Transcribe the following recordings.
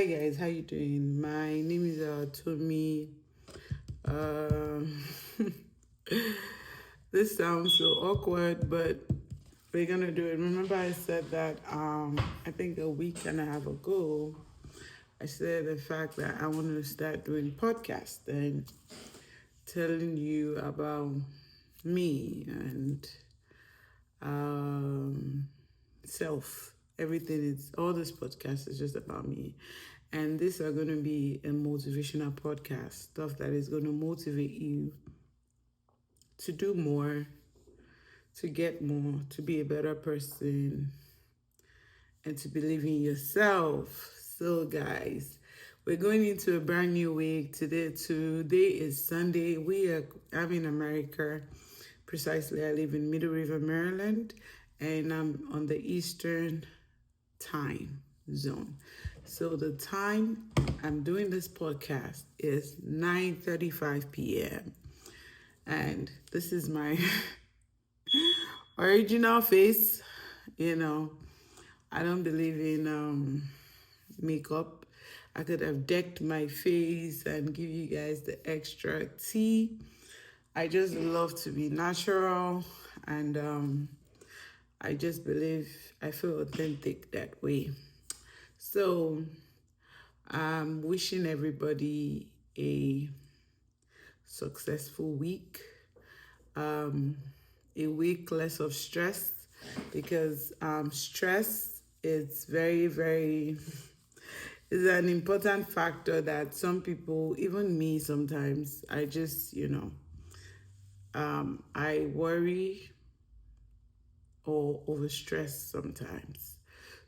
Hi guys, how you doing? My name is Tommy. Um, this sounds so awkward, but we're gonna do it. Remember, I said that I think a week and a half ago, I said the fact that I want to start doing podcasts and telling you about me and um, self. Everything is all this podcast is just about me. And these are going to be a motivational podcast, stuff that is going to motivate you to do more, to get more, to be a better person, and to believe in yourself. So, guys, we're going into a brand new week. Today is Sunday. I'm in America. Precisely, I live in Middle River, Maryland, and I'm on the Eastern time zone. So the time I'm doing this podcast is 9:35 p.m. And this is my original face. You know, I don't believe in makeup. I could have decked my face and give you guys the extra tea. I just love to be natural and I just believe I feel authentic that way. So I'm wishing everybody a successful week, um, a week less of stress because stress is very is an important factor that some people, even me sometimes, I just, I worry or overstress sometimes.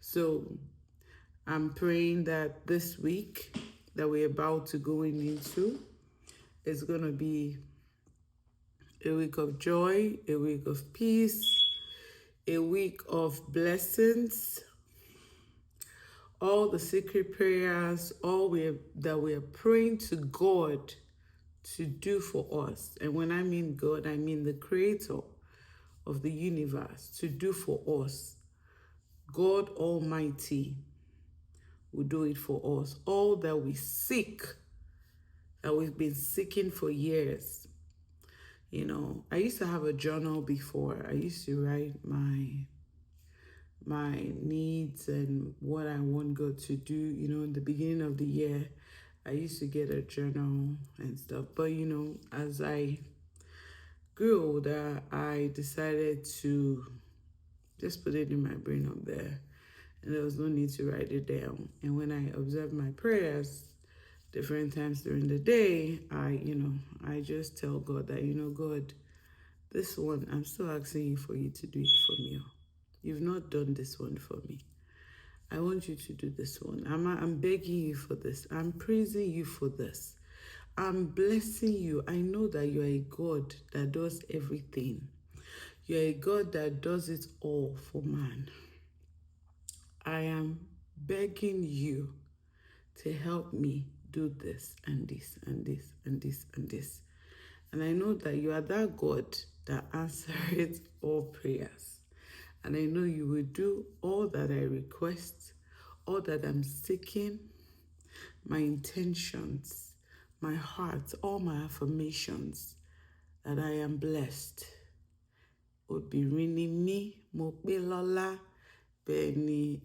So I'm praying that this week that we're about to go into is going to be a week of joy, a week of peace, a week of blessings, all the secret prayers, that we are praying to God to do for us. And when I mean God, I mean the creator of the universe to do for us. God Almighty will do it for us. All that we seek, that we've been seeking for years. I used to have a journal before. I used to write my needs and what I want God to do. In the beginning of the year, I used to get a journal and stuff. But as I grew older, I decided to just put it in my brain up there. And there was no need to write it down. And when I observe my prayers different times during the day, I just tell God that, God, this one, I'm still asking you for you to do it for me. You've not done this one for me. I want you to do this one. I'm begging you for this. I'm praising you for this. I'm blessing you. I know that you're a God that does everything. You're a God that does it all for man. I am begging you to help me do this and this and this and this and this. And I know that you are that God that answers all prayers. And I know you will do all that I request, all that I'm seeking, my intentions, my heart, all my affirmations that I am blessed. Obìnrin mi, mo pé lọ́lá, Benny.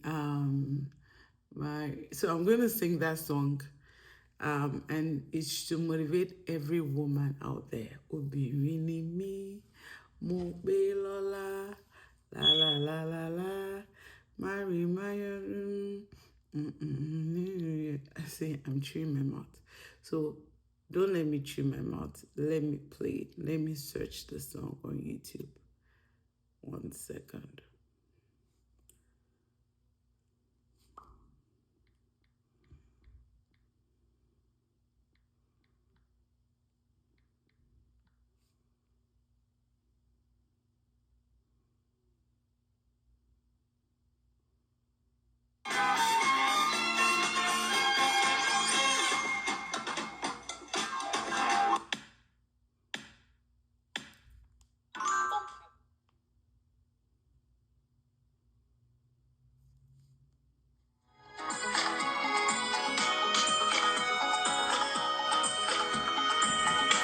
So I'm going to sing that song. And it's to motivate every woman out there. Obìnrin mi, mo pé lọ́lá, la la la la la, Mary Maya. I say I'm chewing my mouth. So don't let me chew my mouth. Let me play it. Let me search the song on YouTube. 1 second.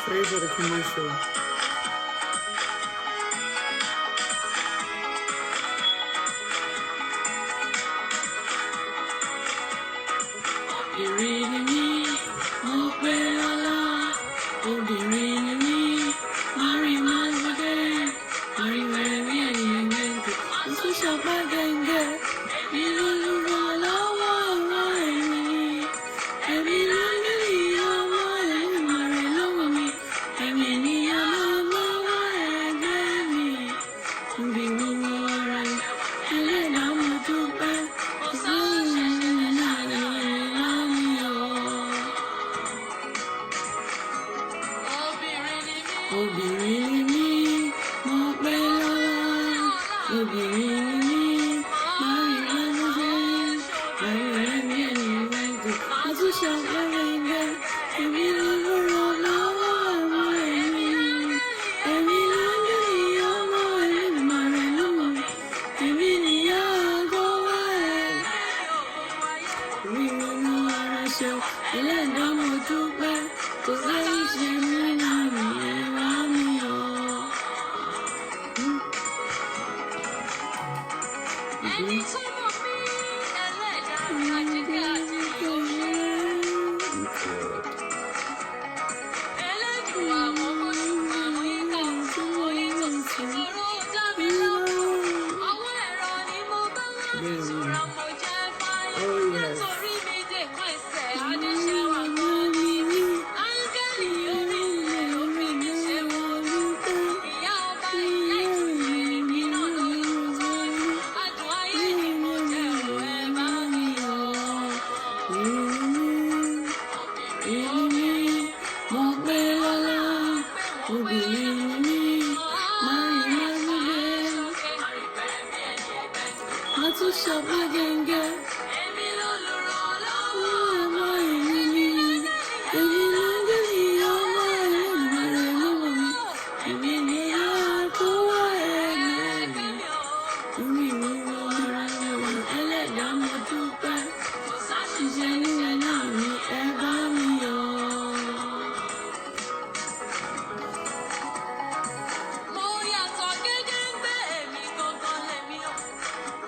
Sorry for the commercial. Obìnrin ni mí, mo pé lọ́lá. Obìnrin ni mí, mari mazode. Mari wẹ̀rí ẹ̀yìn wẹ̀ntì. Oṣù ṣọpá gẹ́gẹ́. Èmi ló lùrọ̀ lọ́wọ́ ọ̀rọ̀ ẹ̀mí. Èmi ló ní ọmọ ẹ̀mí màrè lọ́wọ́ mi. Èmi ni ọmọ ẹgbẹ́ mi. Obìnrin ni ọ̀rọ̀ ẹlẹ́dàá mo dúpẹ́. Kò sóhun obìnrin ni mí, mo pé lọ́wọ́. Obìnrin ni mí, mari mazode. Mari wẹ̀rí ẹ̀yìn wẹ̀ntì. Oṣù ṣọpá gẹ́gẹ́. Èmi ló lùrọ̀ lọ́wọ́ ọ̀rọ̀ ẹ̀mí. Èmi ló ní ọmọ ẹ̀mí màrè lọ́wọ́ mi. Èmi ni ọgọ́wọ́ ẹ̀. Èmi ni mo ara ṣe ẹlẹ́dàá mo dúpẹ́. Kò sáyé ṣe mí náà mi ẹ̀rọ mi o. Ẹni tó mọ̀ mí ẹlẹ́dàá àjíkẹ́ àti ìyóyè. Ẹlẹ́dùn àwọn ọmọ àwọn yíká ọ̀tún mọ̀ yíká ìṣòro dá mi lọ́rùn. Ọwọ́ ẹ̀rọ ni mo bá wà nítorá mo jẹ́ fáyé. Nítorí mi dèkọ́ ẹsẹ̀ adéṣẹ́wà mọ́ mi. Áńgẹ́lì orí ilẹ̀ orí mi ṣe wọ́n wípé. Ìyá ọba ìyá ìjòyè èmi náà lóyún tọ́jú. Adùn ayé ni mo jẹ́ ò ẹ bá mi yọ̀. Obìnrin ni mí, mo pé lọ́lá. Obìnrin ni mí, mari mazode. Mo tún ṣọpá gẹ́gẹ́. Èmi ló lùrọ̀ lọ́wọ́ ọmọ ẹ̀mí mi. Èmi ló ń gbé ní ọmọ ẹ̀mí màrè lọ́wọ́ mi. Èmi ni ọgọ́wọ́ ẹ̀mí. Èmi ni mo ara ṣe ẹlẹ́dàá mo dúpẹ́. Kò sáṣìṣe nílẹ̀ náà mi ẹ bá mi yọ̀. Mo yàtọ̀ gédéǹgbé èmi gangan lèmi o.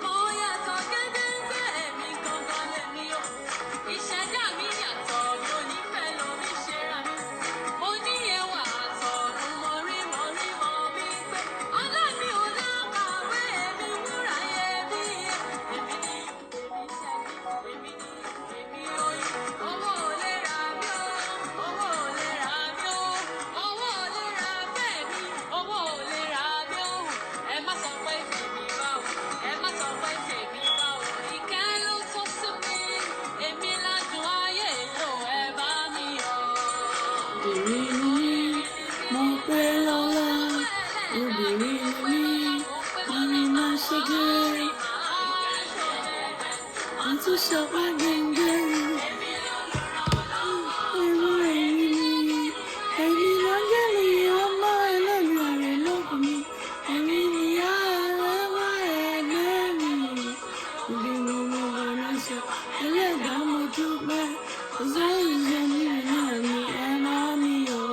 Mo yàtọ̀ gédéǹgbé èmi gangan lèmi o. Ìṣẹ̀dá mi yàtọ̀ mi ò ní fẹ́ lómi ṣe ra mi. Mo ní ẹwà àtọ̀run mo rí mi pé. Ọlá mi ò lákàwé èmi wúrà iyebíye. Èmi ni èmi ṣẹ́gi, èmi oyin. Owó ò lè rà mí o, owó ò lè rà mí o. Owó ò lè rà bẹ́ẹ̀ni, owó ò lè rà mí o. Ẹ má sọ pé tèmi báwo, ẹ má sọ pé tèmi báwo. Ìkẹ́ ló tó sí mi, èmi ládùn ayé lò ẹ bá mi yọ̀. Obìnrin ni mí, mo pé lọ́lá. Obìnrin ni mí, mari mazode. Mo tún ṣọpá gẹ́gẹ́. Ọmọ ẹ̀mí mi, èmi ló ń gbé ní ọmọ ẹlẹ́mìí màrè lọ́wọ́ mi. Èmi ni ọgọ́wọ́ ẹ̀gbẹ́ mi. Ibi ni mo ara ṣe ẹlẹ́dàá mo dúpẹ́. Kò sáyé ṣe nílẹ̀ náà mi ẹ bá mi yọ̀.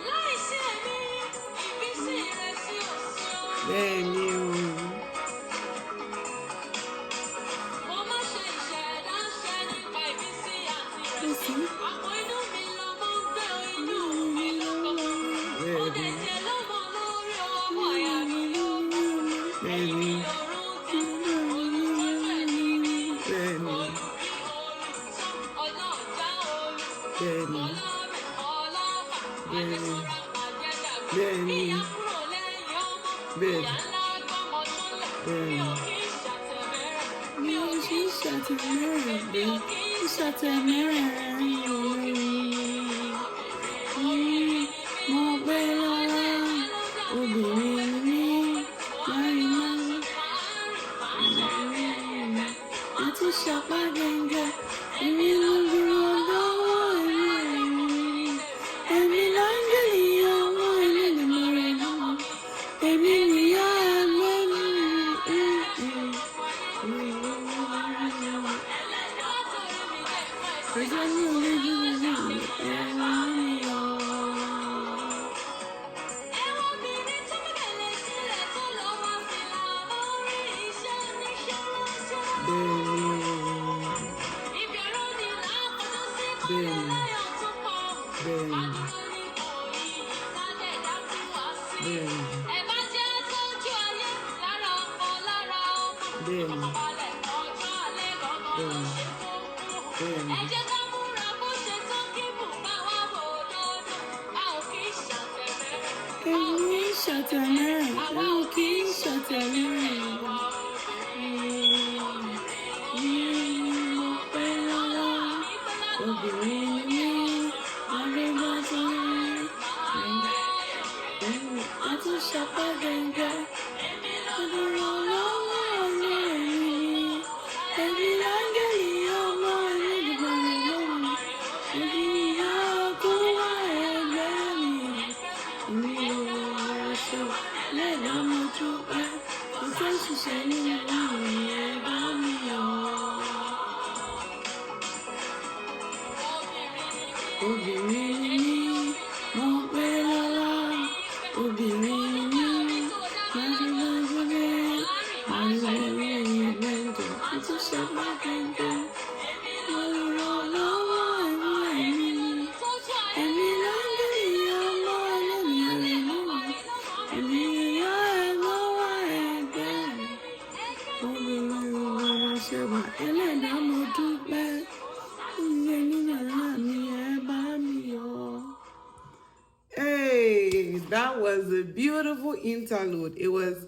Láìsí èmi, ìbísí rẹ̀ sí òsì o. Bẹ́ẹ̀ni o. Mo má ṣe ìṣẹ̀dá ṣẹ́ nípa ìbísí àti ìrẹsì. Àpò inú mi lọmọ ń gbé o, inú mi lọ́kọ. Ó dẹ̀jẹ̀ lọ́mọ lórí ọmọ ìyá mi ló kú. Èmi lòrùn tí olùtọ́jú ẹ̀mí mi. Olùbí olùtọ́ ọlọ́jà olù. Ọlọ́rẹ̀ ọlọ́fà adéṣọ́ra pàjẹ́dàgbé. Ìyá kúrò lẹ́yìn ọmọ. Ìyá ńlá gbọ́mọ sọ́lẹ̀. Mi ò kí ń ṣàtẹ̀mẹ́rẹ̀. Mi ò kí ń ṣàtẹ̀mẹ́rẹ̀. Mi ò kí ń ṣàtẹ̀mẹ́rẹ̀. ṣàpàgẹ́gẹ́, èmi lolùrànlọ́wọ́ èmi láńgẹ́lì ọmọ Elédùmarè náà, èmi nìyá Hey, that was a beautiful interlude. It was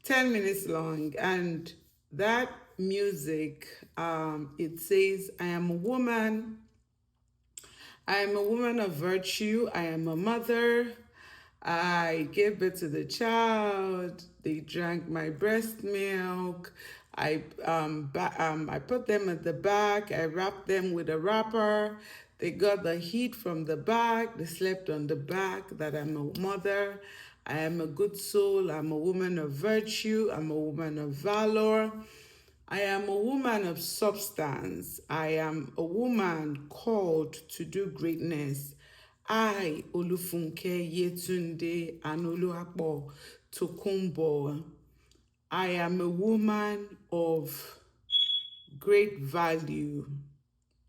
10 minutes long, and that music, it says, I am a woman of virtue. I am a mother. I gave birth to the child. They drank my breast milk. I put them at the back. I wrapped them with a wrapper. They got the heat from the back. They slept on the back. That I'm a mother. I am a good soul. I'm a woman of virtue. I'm a woman of valor. I am a woman of substance. I am a woman called to do greatness. I, Olufunke Yetunde Anoluapo Tokumbo, I am a woman of great value.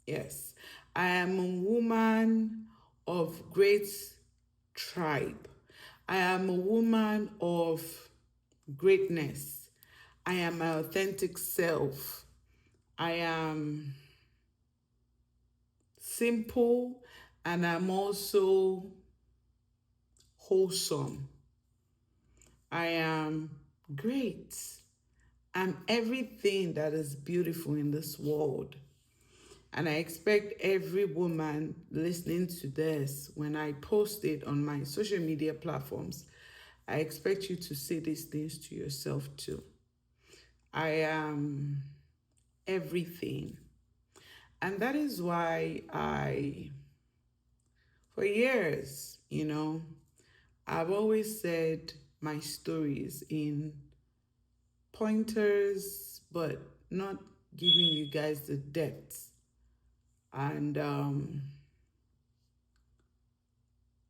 Yes, I am a woman of great tribe. I am a woman of greatness. I am my authentic self. I am simple, and I'm also wholesome. I am great. I'm everything that is beautiful in this world. And I expect every woman listening to this, when I post it on my social media platforms, I expect you to say these things to yourself too. I am everything. And that is why for years, I've always said my stories in pointers, but not giving you guys the depth. And,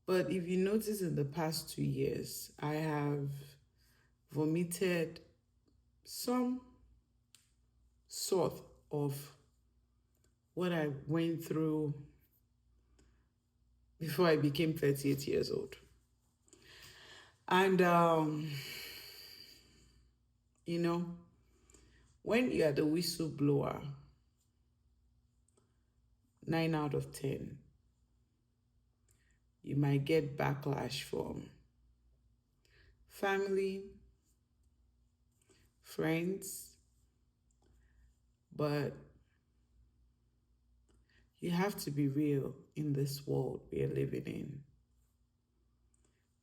but if you notice, in the past 2 years, I have vomited some sort of what I went through before I became 38 years old. And, when you are the whistleblower, 9 out of 10, you might get backlash from family, friends, but you have to be real in this world we are living in.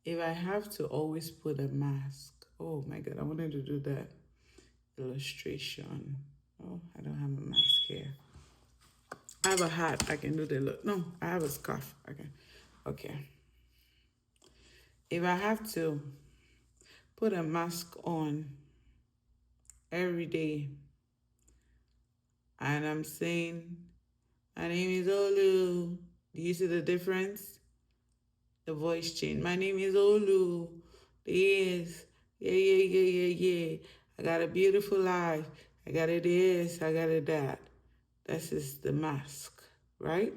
If I have to always put a mask, oh my God, I wanted to do that illustration. Oh, I don't have a mask here. I have a hat. I can do the look. No, I have a scarf. Okay. Okay. If I have to put a mask on every day and I'm saying, my name is Olu. Do you see the difference? The voice change. My name is Olu. Yes. Yeah, yeah, yeah, yeah, yeah. I got a beautiful life. I got a this. I got a that. This is the mask, right?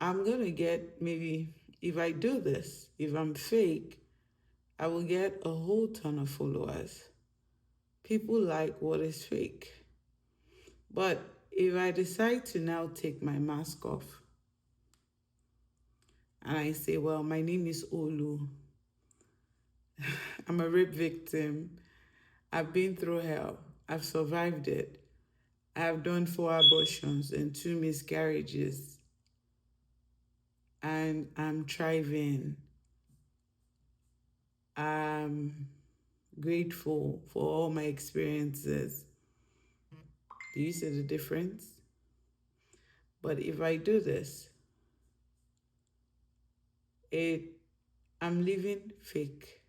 I'm going to get maybe, if I do this, if I'm fake, I will get a whole ton of followers. People like what is fake. But if I decide to now take my mask off and I say, well, my name is Olu, I'm a rape victim, I've been through hell, I've survived it, I've done 4 abortions and 2 miscarriages, and I'm thriving. I'm grateful for all my experiences. Do you see the difference? But if I do this, it I'm living fake.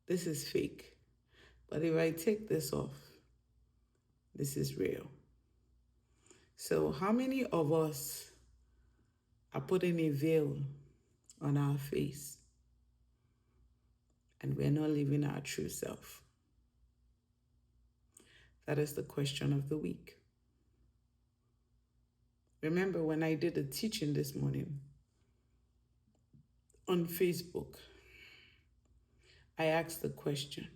This is fake. But if I take this off, this is real. So how many of us are putting a veil on our face and we're not living our true self? That is the question of the week. Remember when I did a teaching this morning on Facebook, I asked the question.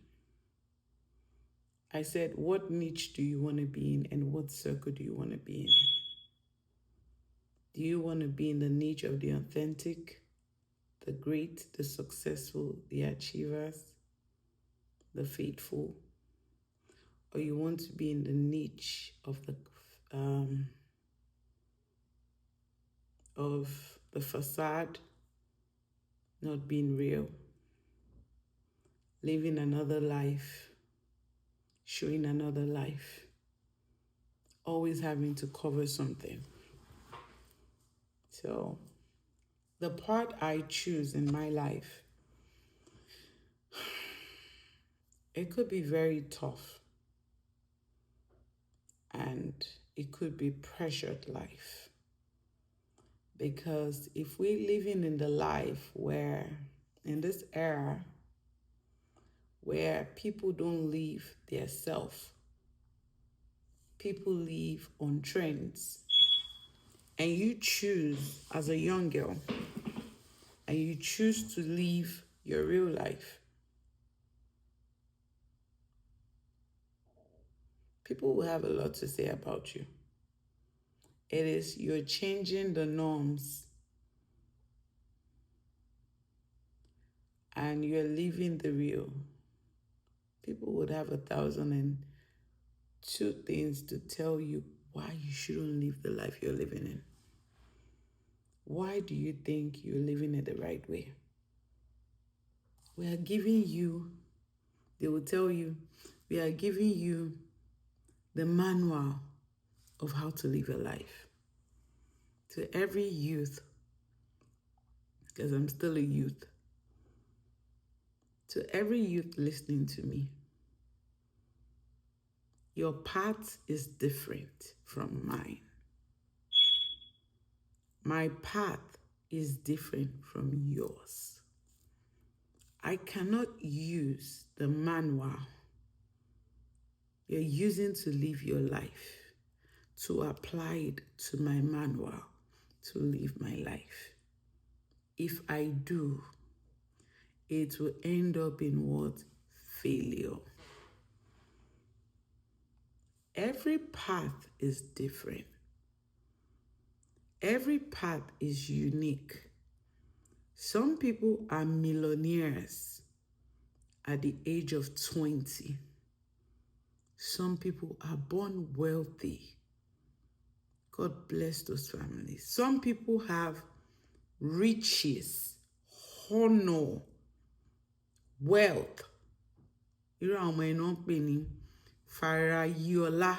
I said, what niche do you want to be in and what circle do you want to be in? Do you want to be in the niche of the authentic, the great, the successful, the achievers, the faithful? Or you want to be in the niche of the facade, not being real, living another life, showing another life, always having to cover something? So the part I choose in my life, it could be very tough and it could be pressured life. Because if we're living in the life where, in this era, where people don't live their self, people live on trends, and you choose as a young girl, and you choose to live your real life, people will have a lot to say about you. It is you're changing the norms and you're living the real. People would have 1,002 things to tell you why you shouldn't live the life you're living in. Why do you think you're living it the right way? We are giving you, they will tell you, we are giving you the manual of how to live a life. To every youth, because I'm still a youth, to every youth listening to me, your path is different from mine. My path is different from yours. I cannot use the manual you're using to live your life to apply it to my manual to live my life. If I do, it will end up in what? Failure. Every path is different. Every path is unique. Some people are millionaires at the age of 20. Some people are born wealthy. God bless those families. Some people have riches, honor, wealth. Irú àwọn ọmọ iná ń pè ní Farayiola.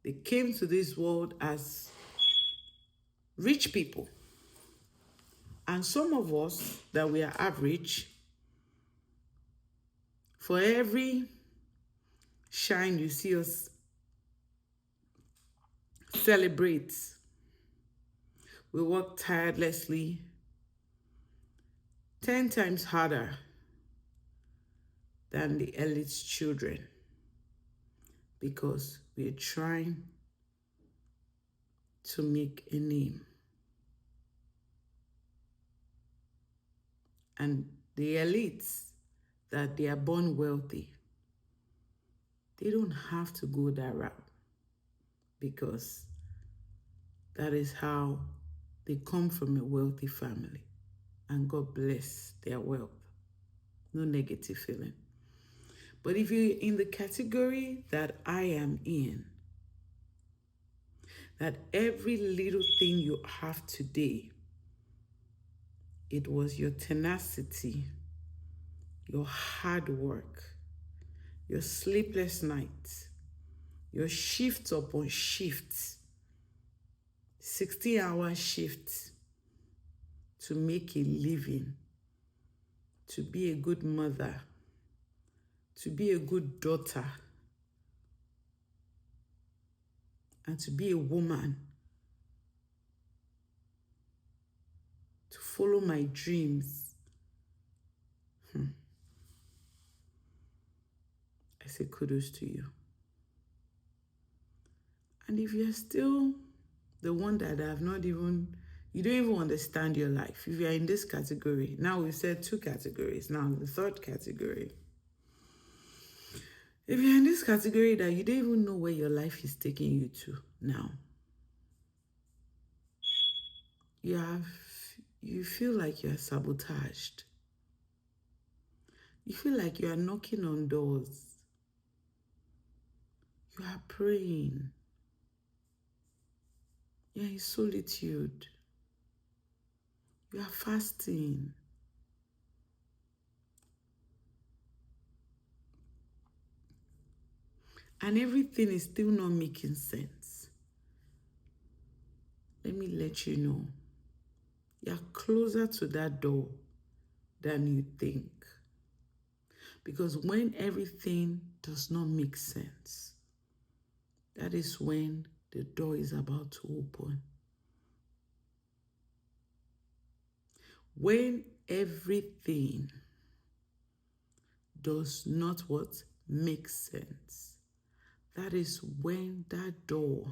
They came to this world as rich people. And some of us that we are average, for every shine you see us celebrate, we work tirelessly 10 times harder than the elite's children because we're trying to make a name. And the elites, that they are born wealthy, they don't have to go that route because that is how they come from a wealthy family. And God bless their wealth. No negative feeling. But if you're in the category that I am in, that every little thing you have today, it was your tenacity, your hard work, your sleepless nights, your shifts upon shifts, 16-hour shifts to make a living, to be a good mother, to be a good daughter, and to be a woman, to follow my dreams. I say kudos to you. And if you're still the one that have not even, you don't even understand your life, if you're in this category, now we said 2 categories, now the 3rd category. If you're in this category that you don't even know where your life is taking you to now, you feel like you're sabotaged. You feel like you are knocking on doors. You are praying. You're in solitude. You are fasting. And everything is still not making sense. Let me let you know, you're closer to that door than you think. Because when everything does not make sense, that is when the door is about to open. When everything does not what make sense, that is when that door,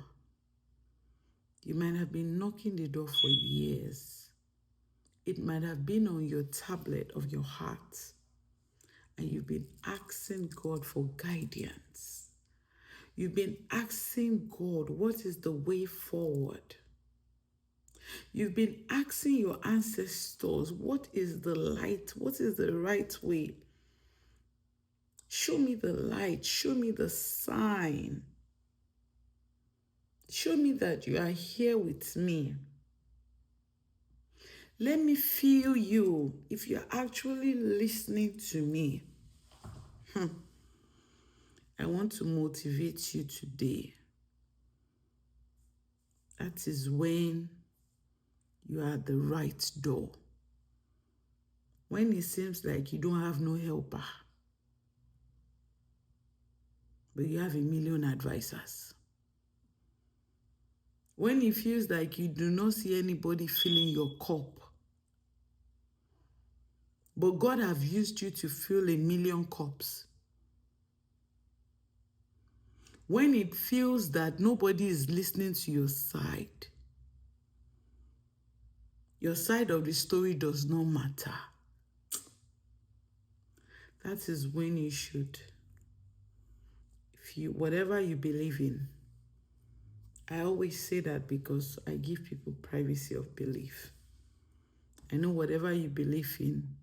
you might have been knocking the door for years. It might have been on your tablet of your heart, and you've been asking God for guidance. You've been asking God, what is the way forward? You've been asking your ancestors, what is the light? What is the right way? Show me the light. Show me the sign. Show me that you are here with me. Let me feel you if you're actually listening to me. I want to motivate you today. That is when you are at the right door. When it seems like you don't have no helper, but you have a million advisors. When it feels like you do not see anybody filling your cup, but God have used you to fill a million cups. When it feels that nobody is listening to your side of the story does not matter, that is when you should, whatever you believe in. I always say that because I give people privacy of belief. I know whatever you believe in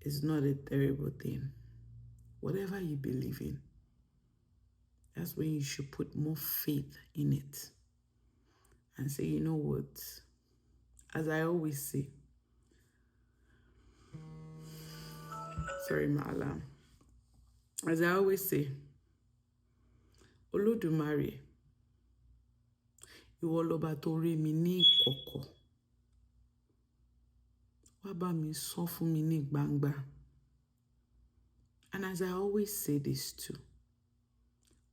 is not a terrible thing. Whatever you believe in, that's when you should put more faith in it and say, you know what, as I always say, sorry, my alarm. As I always say, Olódùmarè, ìwọ lọba tó rí mi ní ìkọ̀kọ̀, wá bá mi sọ fún mi ní gbangba. And as I always say this too,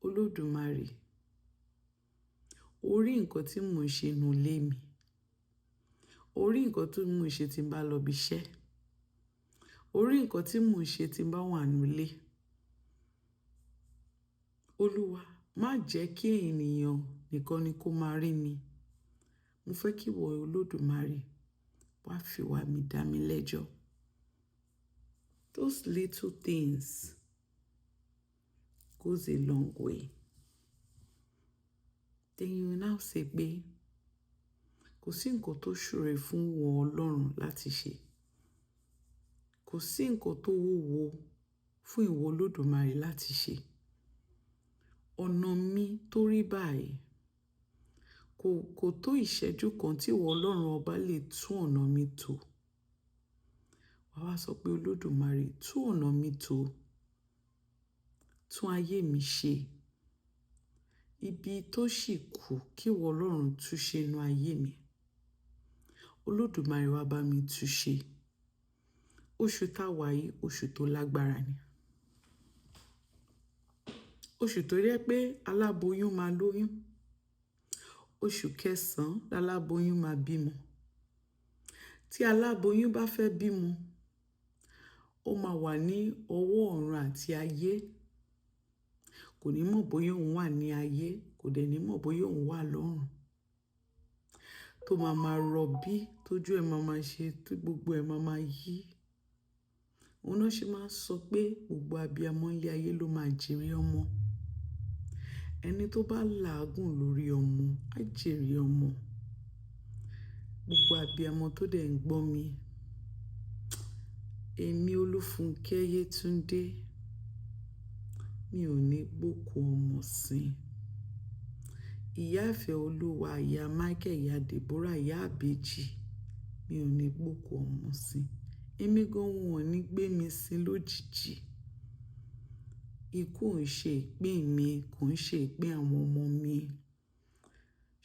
Olódùmarè, orí nǹkan tí mò ń ṣe nù lé mi, orí nǹkan tí mò ń ṣe tí n bá lọ bí iṣẹ́, orí nǹkan tí mò ń ṣe tí n bá wà nílé. Olúwa, má jẹ́ kí ènìyàn nìkan ni kó máa rí mi. Mo fẹ́ kí ìwọ Olódùmarè wá fi wá mi dá mi lẹ́jọ́. Those little things goes a long way. Then you now say pé kò sí nǹkan tó ṣòro fún ìwọ Ọlọ́run láti ṣe. Kò sí nǹkan tó wúwo fún ìwọ Olódùmarè láti ṣe. Ọ̀nà mi tó rí báyìí kò tó ìṣẹ́jú kan tí ìwọ Ọlọ́run ọba lè tún ọ̀nà mi tò. Wá wá sọ pé Olódùmarè, tún ọ̀nà mi tò, tún ayé mi ṣe. Ibi tó sì kù kí ìwọ Ọlọ́run tún ṣe inú ayé mi. Olódùmarè wá bá mi tún ṣe. Oṣù tá wà yìí, oṣù tó lágbára ni. Oṣù tó jẹ́ pé aláboyún máa lóyún. Oṣù kẹsàn-án láláboyún máa bímọ. Tí aláboyún bá fẹ́ bímọ, ó máa wà ní ọwọ́ ọ̀run àti ayé. Kò ní mọ̀ bóyá òun wà ní ayé, kò dẹ̀ ní mọ̀ bóyá òun wà lọ́run. Tó máa rọbí, tójú ẹ̀ máa ṣe, tí gbogbo ẹ̀ máa yí. Òun náà ṣe máa sọ pé gbogbo abiyamọ ilé ayé ló máa jèrè ọmọ. Ẹni tó bá làágùn lórí ọmọ á jèrè ọmọ. Gbogbo abiyamọ tó dẹ̀ ń gbọ́ mi, èmi Olúfúnkẹ́ Yétúndé, mi ò ní gbókù ọmọ sin. Ìyá Ìfẹ́ Olúwa, ìyá Michael, ìyá Deborah, ìyá Àbèjì, mi ò ní gbókù ọmọ sin. Èmi gan wọn ò ní gbé mi sin lójijì. Ikú ò ń ṣe ìpín mi, kò ń ṣe ìpín àwọn ọmọ mi.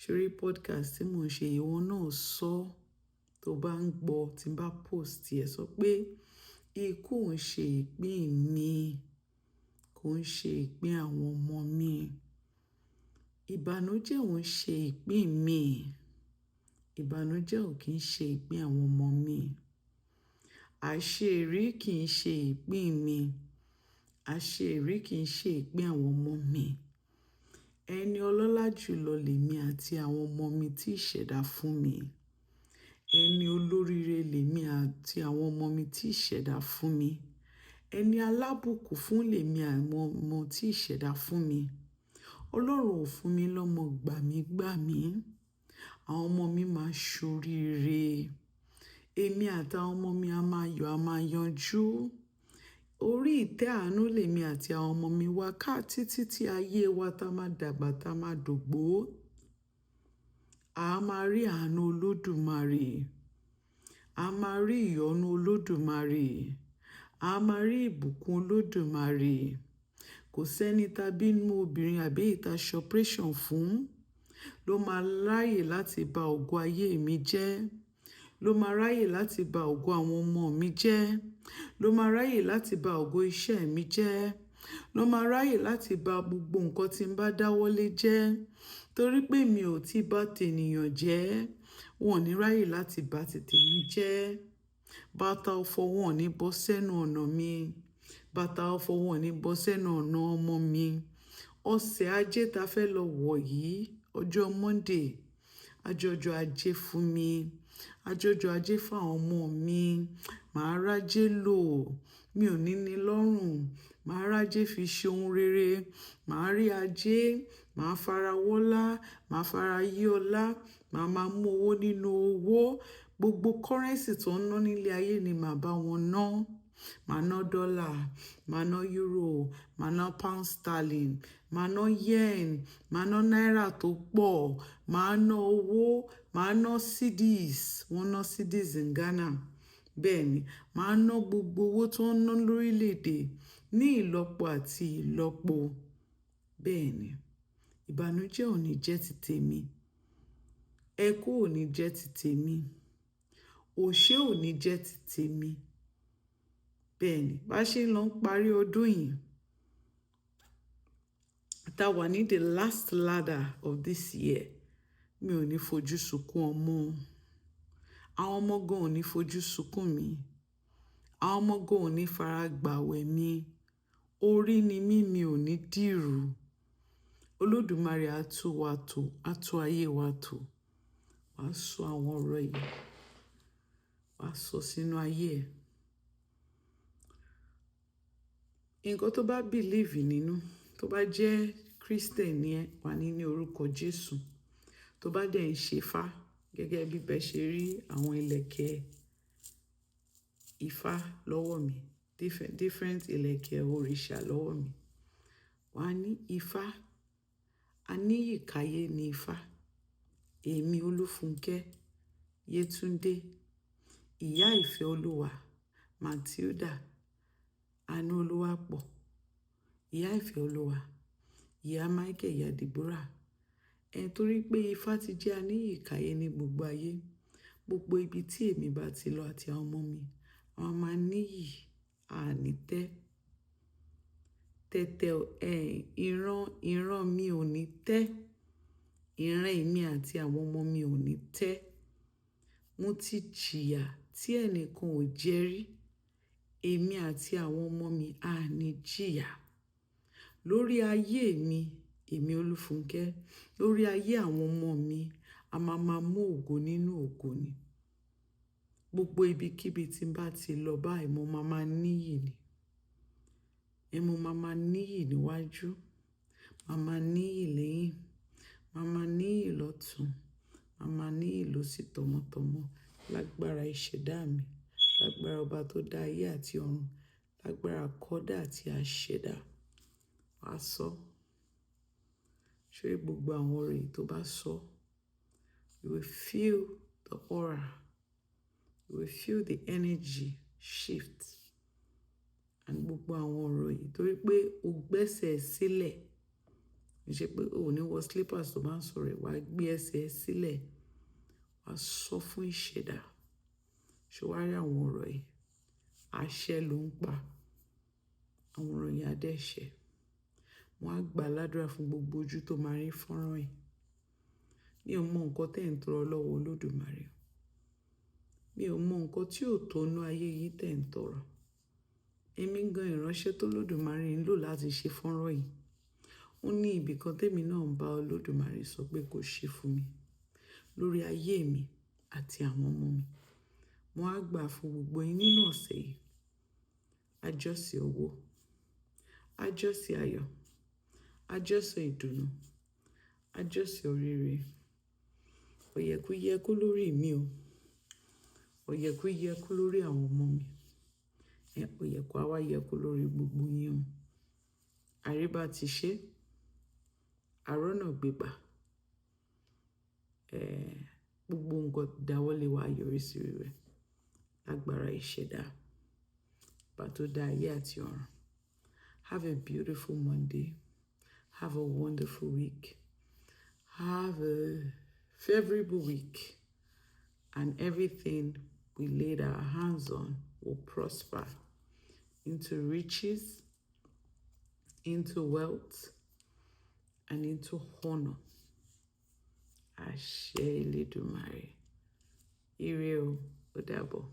Ṣorí podcast tí mò ń ṣe, ìwọ náà sọ tó bá ń gbọ́ tí n bá post ẹ̀, sọ pé ikú ò ń ṣe ìpín mi, kò ń ṣe ìpín àwọn ọmọ mi. Ìbànújẹ́ ò ń ṣe ìpín mi. Ìbànújẹ́ ò kí ń ṣe ìpín àwọn ọmọ mi. Àṣírí kì í ṣe ìpín mi. Àṣírí kì í ṣe ìpín àwọn ọmọ mi. Ẹni ọlọ́lá jùlọ lèmi àti àwọn ọmọ mi tí ìṣẹ̀dá fún mi. Ẹni olóríire lèmi àti àwọn ọmọ mi tí ìṣẹ̀dá fún mi. Ẹni alábùkún fún lèmi àwọn ọmọ tí ìṣẹ̀dá fún mi. Ọlọ́run ò fún mi lọ́mọ gbàmígbàmí. Àwọn ọmọ mi máa ṣoríire. Èmi àtàwọn ọmọ mi a máa yọ̀, a máa yanjú. Orí ìtẹ́ àánú lèmi àti àwọn ọmọ mi wá ká títí tí ayé wa tá máa dàgbà, tá máa dògbó. A máa rí àánú Olódùmarè. A máa rí ìyọ́nú Olódùmarè. A máa rí ìbùkún Olódùmarè. Kò sẹ́ni tàbí inú obìnrin àbí ìta ṣọpẹ́ṣàn fún ló máa ráyè láti ba ògo ayé mi jẹ́. Ló máa ráyè láti ba ògo àwọn ọmọ mi jẹ́. Ló máa ráyè láti ba ògo iṣẹ́ mi jẹ́. Ló máa ráyè láti ba gbogbo nǹkan tí n bá dáwọ́lé jẹ́. Torí pé mi ò tí bá tènìyàn jẹ́, wọn ò ní ráyè láti bá ti tèmi jẹ́. Bàtà ọ̀fọ̀ wọn ò ní bọ́ sẹ́nu ọ̀nà mi. Bàtà ọ̀fọ̀ wọn ò ní bọ́ sẹ́nu ọ̀nà ọmọ mi. Ọ̀sẹ̀ ajé ta fẹ́ lọ wọ̀ yìí, ọjọ́ Monday, àjọjọ ajé fún mi. Àjọjọ ajé fún àwọn ọmọ mi. Màá rájé lò. Mi ò ní ní lọ́rùn. Màá rájé fi ṣe ohun rere. Màá rí ajé. Màá fara wọ́lá. Màá fara yí ọlá. Màá máa mú owó nínú owó. Gbogbo currency tó ń ná nílé ayé ni màá bá wọn ná. Màá ná dollar. Màá ná euro. Màá ná pound sterling. Màá ná yen. Màá ná náírà tó pọ̀. Màá ná owó. Màá ná cedis. Wọ́n ná cedis in Ghana. Bẹ́ẹ̀ ni, màá ná gbogbo owó tó ń ná lórílẹ̀‐èdè ní ìlọ́po àti ìlọ́po. Bẹ́ẹ̀ ni. ìbànújẹ́ ò ní jẹ́ ti tèmi, ẹkún ò ní jẹ́ ti tèmi, òṣè ò ní jẹ́ ti tèmi. Bẹ́ẹ̀ ni bá ṣe ń lọ parí ọdún yìí, tá wà ní the last ladder of this year, mi ò ní fojú sunkún ọmọ. Àwọn ọmọ gan ò ní fojú sunkún mi. Àwọn ọmọ gan ò ní fara gbàwẹ̀ mi. Orí ni mí, mi ò ní dìrù. Olódùmarè á tú wa tò, á tú ayé wa tò. Wàá sọ àwọn ọ̀rọ̀ yìí, wàá sọ sínú ayé ẹ̀. Nǹkan tó bá believe nínú, tó bá jẹ́ Christian ni ẹ, wà ní orúkọ Jésù. Tó bá dẹ̀ ń ṣe Ifá, gẹ́gẹ́ bí bẹ́ẹ̀ ṣe rí àwọn ìlẹ̀kẹ̀ Ifá lọ́wọ́ mi, different ìlẹ̀kẹ̀ òrìṣà lọ́wọ́ mi. Wà ní Ifá, Aníyìkáyé ni Ifá. Èmi Olúfúnkẹ́ Yétúndé, ìyá ìfẹ́ Olúwa, Matilda Àánúolúwápọ̀, ìyá ìfẹ́ Olúwa, ìyá Michael, ìyá Deborah. Torí pé Ifá ti jẹ́ Aníyìkáyé ní gbogbo ayé, gbogbo ibi tí èmi bá ti lọ àti àwọn ọmọ mi, àwọn máa níyì, àní tẹ́tẹ́ ìran mi ò ní tẹ́, ìran èmi àti àwọn ọmọ mi ò ní tẹ́. Mo ti jìyà tí ẹnìkan ò jẹ rí, èmi àti àwọn ọmọ mi á ní jìyà. Lórí ayé mi, èmi Olúfúnkẹ́, lórí ayé àwọn ọmọ mi, a máa mú ògo nínú ògo ni. Gbogbo ibikíbi tí n bá ti lọ báyìí, mo máa níyì ni. Mo máa níyì níwájú, máa níyì lẹ́yìn, máa níyì lọ́tùn, máa níyì lósì tọmọtọmọ. Lágbára ìṣẹ̀dá mi, lágbára ọba tó dá ayé àti ọ̀run, lágbára àkọ́dá àti àṣẹ̀dá. Wàá sọ. Ṣé gbogbo àwọn ọ̀rọ̀ yìí tó bá sọ, you will feel the aura, you will feel the energy shift. And gbogbo àwọn ọ̀rọ̀ yìí torí pé o gbẹ́sẹ̀ sílẹ̀, kì í ṣe pé o ní wọ slippers tó bá ń sọ̀rọ̀, wàá gbé ẹsẹ̀ sílẹ̀, wàá sọ fún ìṣẹ̀dá. Ṣé wàá rí àwọn ọ̀rọ̀ yìí? Àṣẹ ló ń pa. Àwọn ọ̀rọ̀ yìí á dẹ̀ ṣẹ. Wọ́n á gbà ládùúrà fún gbogbo ojú tó máa rí fọ́nrán yìí. Mi ò mọ nǹkan tẹ́ ń tọrọ lọ́wọ́ Olódùmarè. Mi ò mọ nǹkan tí ò tónú ayé yìí tẹ́ ń tọrọ. Èmi gan ìránṣẹ́ tó Olódùmarè ń lò láti ṣe fọ́nrán yìí. Ó ní ibì kan tèmi náà ń bá Olódùmarè sọ pé kó ṣe fún mi lórí ayé mi àti àwọn ọmọ mi. Mo á gbà fún gbogbo yín nínú ọ̀sẹ̀ yìí. Àjọṣe owó, àjọṣe ayọ̀, àjọṣe ìdùnnú, àjọṣe oríire. Ọ̀yẹ̀kú lórí mi o. Ọ̀yẹ̀kú lórí àwọn ọmọ mi. Ọ̀yẹ̀kú á wá yẹ̀kú lórí gbogbo yín o. Àríbá ti ṣe, àrọ́nà gbégbà. Gbogbo nǹkan dáwọ́lé wa yọrí sí rere. Lágbára ìṣẹ̀dá, ọba tó dá ayé àti ọ̀run. Have a beautiful Monday. Have a wonderful week. Have a favorable week. And everything we laid our hands on will prosper into riches, into wealth, and into honor. Àṣẹ Elédùmarè. Ire o, ó dàbọ̀.